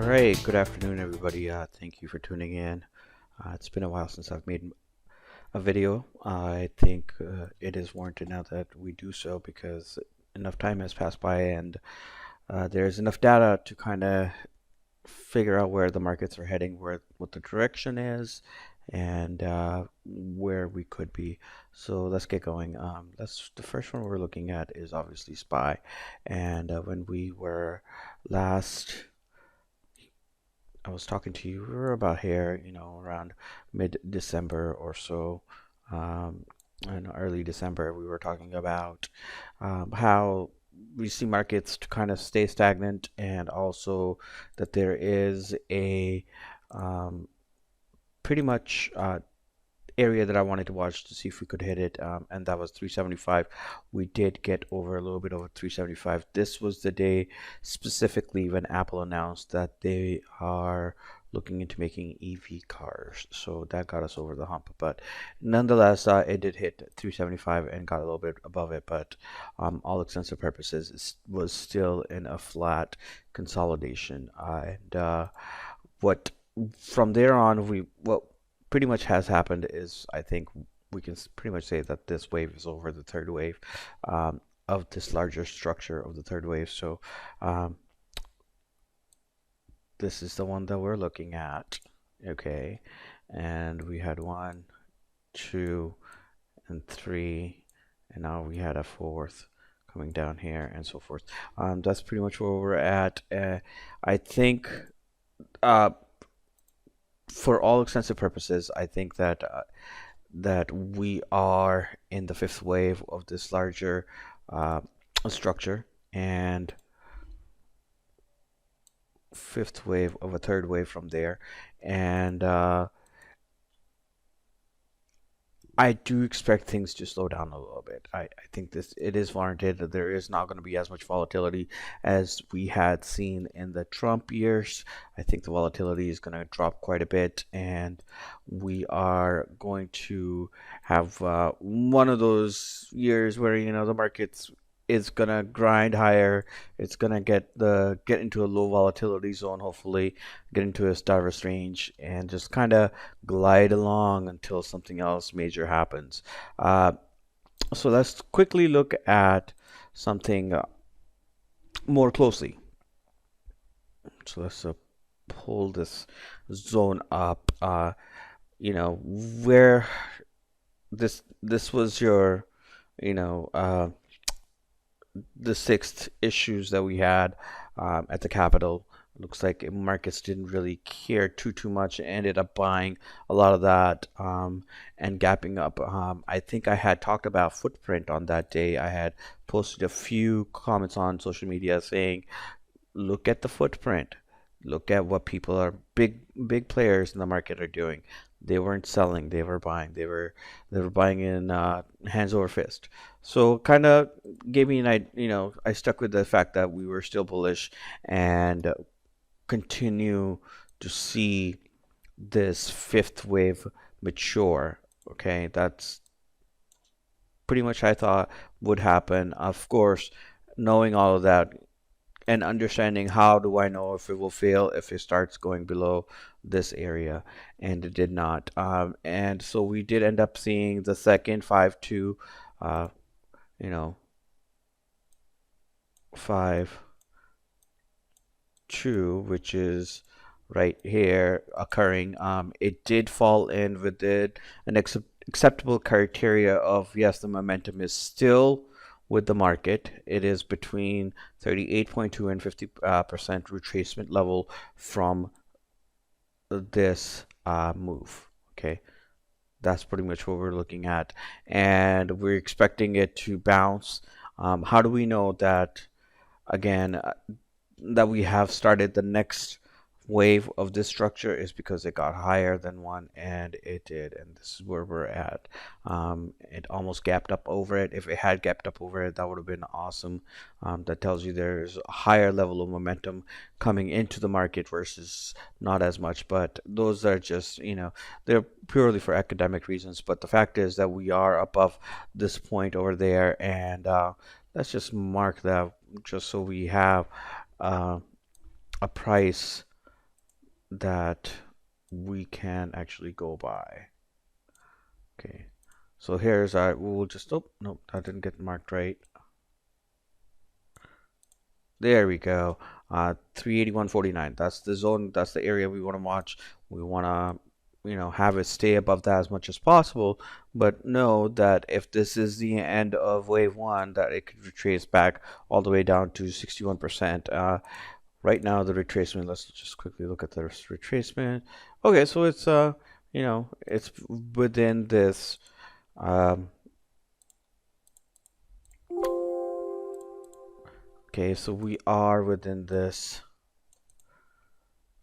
right, good afternoon, everybody. Thank you for tuning in. It's been a while since I've made a video. I think it is warranted now that we do so because enough time has passed by and there's enough data to kind of figure out where the markets are heading, where what the direction is, and where we could be. So let's get going. That's the first one we're looking at is obviously SPY, and when we were last I was talking to you, we were about here, around mid-December or so, um, in early December, we were talking about how we see markets to kind of stay stagnant and also that there is a um, pretty much area that I wanted to watch to see if we could hit it, and that was 375. We did get over a little bit over 375. This was the day specifically when Apple announced that they are looking into making EV cars. So that got us over the hump. But nonetheless, it did hit 375 and got a little bit above it. But all extensive purposes, it was still in a flat consolidation. And what from there on, what pretty much has happened is I think we can pretty much say that this wave is over, the third wave of this larger structure of the third wave. So um, this is the one that we're looking at. Okay, and we had one, two, and three, and now we had a fourth coming down here and so forth. That's pretty much where we're at. I think uh, for all extensive purposes, I think that we are in the fifth wave of this larger uh, structure and fifth wave of a third wave from there. And I do expect things to slow down a little bit. I think it is warranted that there is not going to be as much volatility as we had seen in the Trump years. I think the volatility is going to drop quite a bit, and we are going to have one of those years where the markets is gonna grind higher. It's gonna get into a low volatility zone, hopefully, get into a starvest range, and just kind of glide along until something else major happens. Uh, so let's quickly look at something more closely. So let's pull this zone up. Where this was your, you know, uh, the sixth issues that we had at the Capitol. Looks like markets didn't really care too much. Ended up buying a lot of that and gapping up. I think I had talked about footprint on that day. I had posted a few comments on social media saying, "Look at the footprint. Look at what people are big players in the market are doing. They weren't selling; they were buying. They were buying in hands over fist." So kind of gave me an idea. I stuck with the fact that we were still bullish and continue to see this fifth wave mature. Okay, that's pretty much I thought would happen. Of course, knowing all of that and understanding how do I know if it will fail if it starts going below this area, and it did not. And so we did end up seeing the second 5-2, you know, 5-2, which is right here occurring. It did fall in within an acceptable criteria of yes, the momentum is still with the market. It is between 38.2 and 50% retracement level from this move. Okay, that's pretty much what we're looking at, and we're expecting it to bounce. How do we know that again? That we have started the next wave of this structure is because it got higher than one, and it did, and this is where we're at. It almost gapped up over it. If it had gapped up over it, that would have been awesome. That tells you there's a higher level of momentum coming into the market versus not as much, but those are just, they're purely for academic reasons. But the fact is that we are above this point over there, and let's just mark that just so we have uh, a price that we can actually go by. Okay, so here's our, we'll just, oh, no, that didn't get marked right. There we go. 381.49. That's the zone, that's the area we want to watch. We want to, have it stay above that as much as possible, but know that if this is the end of wave one, that it could retrace back all the way down to 61%. Right now, the retracement, let's just quickly look at the retracement. Okay, so it's, it's within this, um, okay, so we are within this,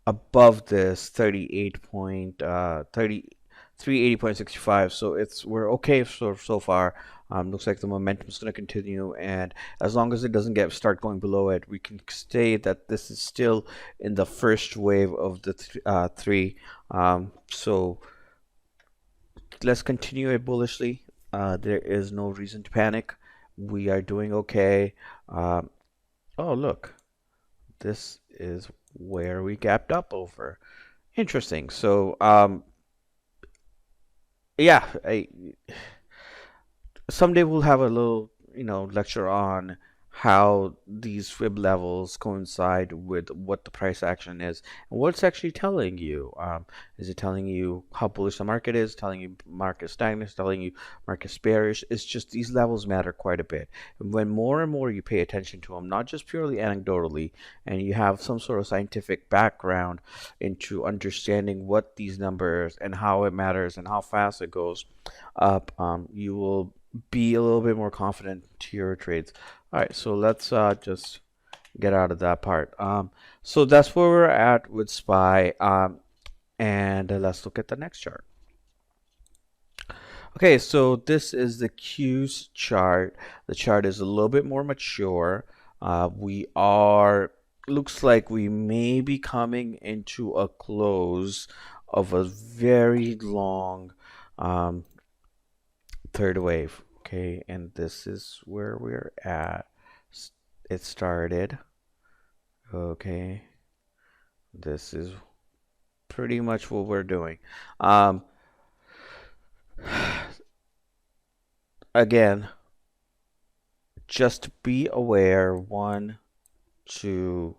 above this 380.65, so we're okay so far. Looks like the momentum is going to continue, and as long as it doesn't start going below it, we can say that this is still in the first wave of the three. So let's continue it bullishly. There is no reason to panic. We are doing okay. Oh, look, this is where we gapped up over. Interesting. So, yeah, someday we'll have a little, lecture on how these fib levels coincide with what the price action is and what it's actually telling you. Is it telling you how bullish the market is, telling you market stagnant, telling you market bearish? It's just these levels matter quite a bit. And when more and more you pay attention to them, not just purely anecdotally, and you have some sort of scientific background into understanding what these numbers and how it matters and how fast it goes up, you will be a little bit more confident to your trades. All right, so let's just get out of that part. So that's where we're at with SPY. And let's look at the next chart. Okay, so this is the Q's chart. The chart is a little bit more mature. Looks like we may be coming into a close of a very long third wave. Okay, and this is where we're at. It started. Okay, this is pretty much what we're doing. Again, just be aware. 1, 2,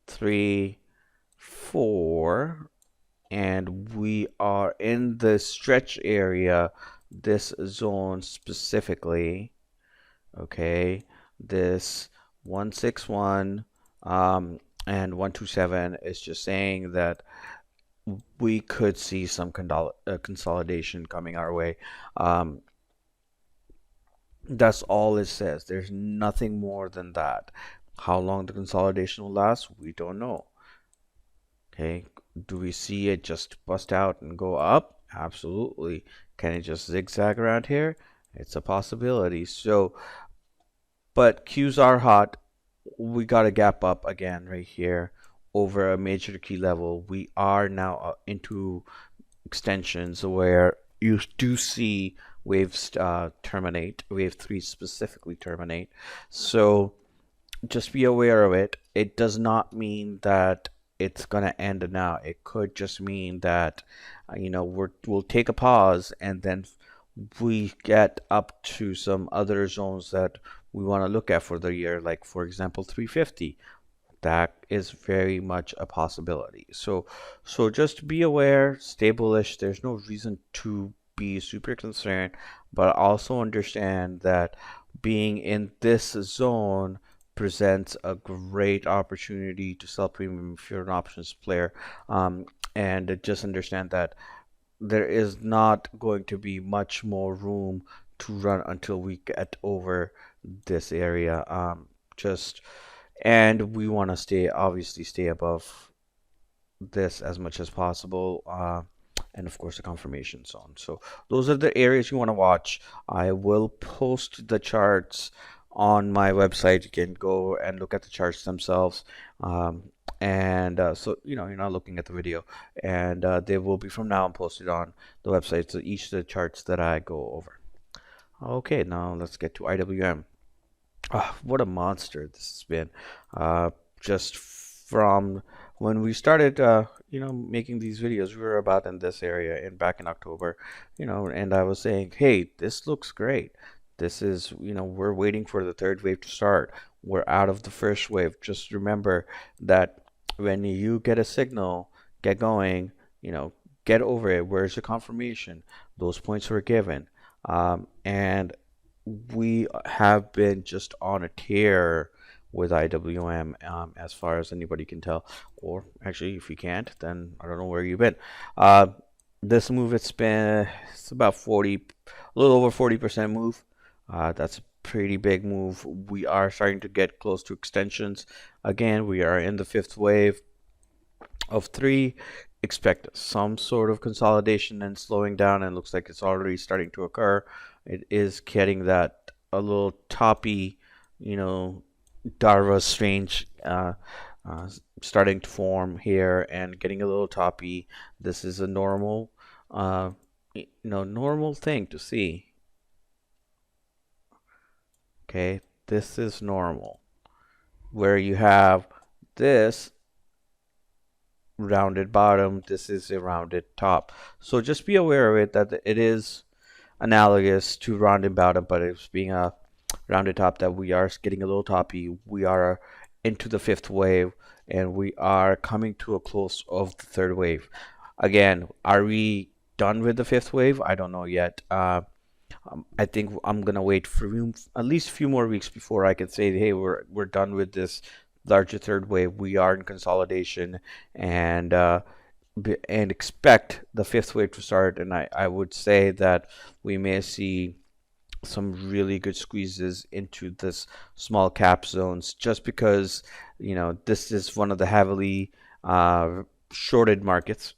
3, 4, and we are in the stretch area, this zone specifically. Okay, this 161 and 127 is just saying that we could see some consolidation coming our way. That's all it says. There's nothing more than that. How long the consolidation will last, we don't know. Okay, do we see it just bust out and go up? Absolutely. Can it just zigzag around here? It's a possibility. So, but Qs are hot. We got a gap up again right here over a major key level. We are now into extensions where you do see waves terminate, wave 3 specifically terminate. So just be aware of it. It does not mean that it's going to end now. It could just mean that, we'll take a pause and then we get up to some other zones that we want to look at for the year, like for example 350. That is very much a possibility. So just be aware, stay bullish. There's no reason to be super concerned, but also understand that being in this zone presents a great opportunity to sell premium if you're an options player. And just understand that there is not going to be much more room to run until we get over this area. And we want to obviously stay above this as much as possible. And of course the confirmation zone. So those are the areas you want to watch. I will post the charts on my website. You can go and look at the charts themselves. So you're not looking at the video, and they will be from now on posted on the website. So each of the charts that I go over. Okay, now let's get to IWM. What a monster this has been. Just from when we started, making these videos, we were about in this area and back in October, and I was saying, hey, this looks great. This is, we're waiting for the third wave to start. We're out of the first wave. Just remember that when you get a signal, get going, get over it. Where's the confirmation? Those points were given. And we have been just on a tear with IWM, as far as anybody can tell. Or actually, if you can't, then I don't know where you've been. Uh, this move, it's about 40, a little over 40% move. That's a pretty big move. We are starting to get close to extensions. Again, we are in the fifth wave of three. Expect some sort of consolidation and slowing down, and looks like it's already starting to occur. It is getting that a little toppy, you know, Darva strange uh, starting to form here and getting a little toppy. This is a normal, normal thing to see. Okay, this is normal where you have this rounded bottom, this is a rounded top. So just be aware of it that it is analogous to rounded bottom, but it's being a rounded top that we are getting a little toppy. We are into the fifth wave and we are coming to a close of the third wave. Again, are we done with the fifth wave? I don't know yet. I think I'm gonna wait for at least a few more weeks before I can say, hey, we're done with this larger third wave. We are in consolidation, and and expect the fifth wave to start. And I would say that we may see some really good squeezes into this small cap zones, just because this is one of the heavily shorted markets,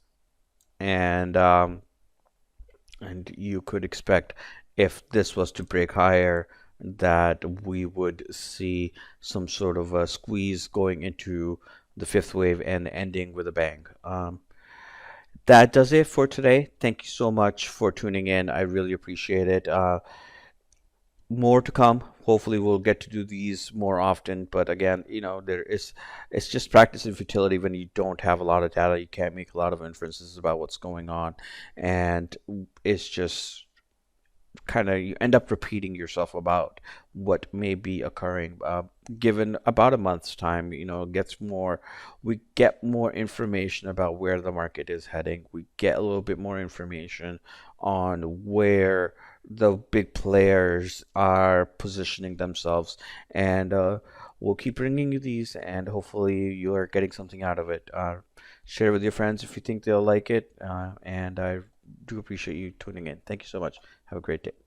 and you could expect, if this was to break higher, that we would see some sort of a squeeze going into the fifth wave and ending with a bang. That does it for today. Thank you so much for tuning in. I really appreciate it. More to come. Hopefully we'll get to do these more often, but again, it's just practice and futility. When you don't have a lot of data, you can't make a lot of inferences about what's going on, and it's just kind of, you end up repeating yourself about what may be occurring. Given about a month's time, we get more information about where the market is heading. We get a little bit more information on where the big players are positioning themselves, and we'll keep bringing you these, and hopefully you are getting something out of it. Share with your friends if you think they'll like it, and I do appreciate you tuning in. Thank you so much. Have a great day.